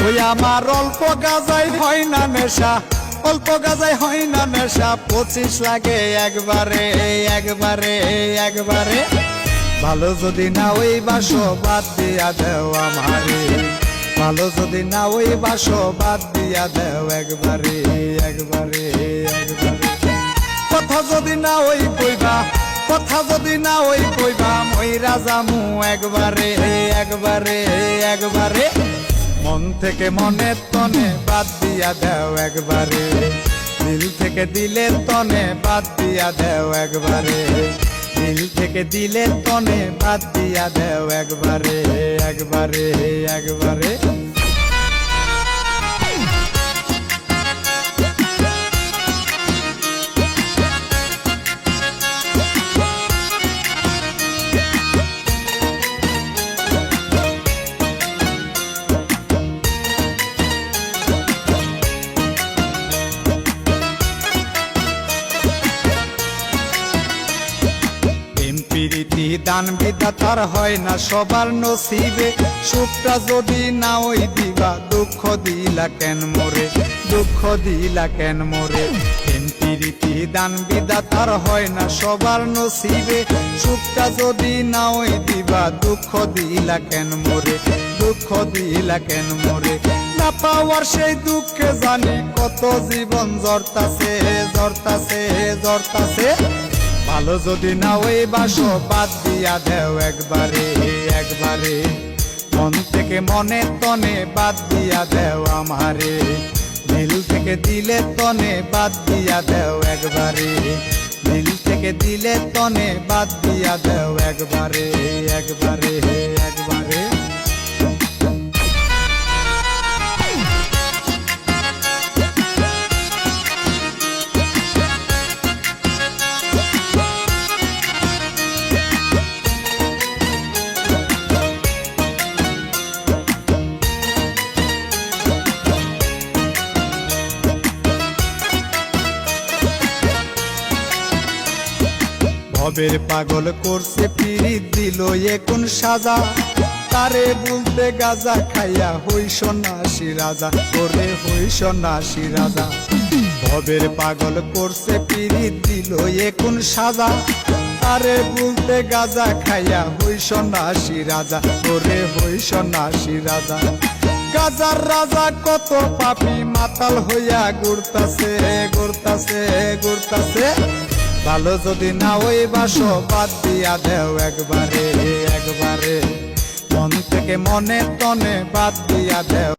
ওই আমার অল্প গাজাই হয় না নেশা, অল্প গাজাই হয় না নেশা, 25 লাগে একবারে একবারে একবারে। ভালো যদি না ওই বাসো বাদ দিয়া দেও আমারে, ভালো যদি না ওই বাসো বাদ দিয়া দেও একবারে একবারে একবারে। কথা যদি না ওই কইবা, কথা যদি না ওই কইবা, মইরা যামু একবারে একবারে একবারে। মন থেকে মনের তনে বাদ দিয়া দেও একবারে, দিল থেকে দিলের তনে বাদ দিয়া দেও একবারে, দিল থেকে দিলের তনে বাদ দিয়া দেও একবারে একবারে একবারে। প্রীতি দান বিধাতার হয় না সবার নসিবে, সুখটা যদি না ওই দিবা, দুঃখ দিলা কেন মোরে, দুঃখ দিলা কেন মোরে। প্রীতি দান বিধাতার হয় না সবার নসিবে, সুখটা যদি না ওই দিবা, দুঃখ দিলা কেন মোরে, দুঃখ দিলা কেন মোরে। না পাওয়ার সেই দুঃখে জানি কত জীবন জড়তাছে জড়তাছে জড়তাছে। ভালো যদি না ওই বাসো বাদ দিয়া দেও একবারে একবারে, মন থেকে মনের তনে বাদ দিয়া দেও আমারে, দিল থেকে দিলের তনে বাদ দিয়া দেও একবারে, দিল থেকে দিলের তনে বাদ দিয়া দেও একবারে একবারে একবারে। ভবের পাগল করছে পিরিত দিল এখন সাজা, তারে বলতে গাজা খাইয়া হই সন্ন্যাসী রাজা, ওরে হই সন্ন্যাসী রাজা। ভবের পাগল করছে পিরিত দিল এখন সাজা, তারে বলতে গাজা খাইয়া হই সন্ন্যাসী রাজা, ওরে হই সন্ন্যাসী রাজা। গাজার রাজা কত পাপী মাতাল হইয়া ঘুরতাছে ঘুরতাছে ঘুরতাছে। ভালো যদি না ওই বাসো বাদ দিয়া দেও একবারে একবারে, মন থেকে মনের তনে বাদ দিয়া দেও।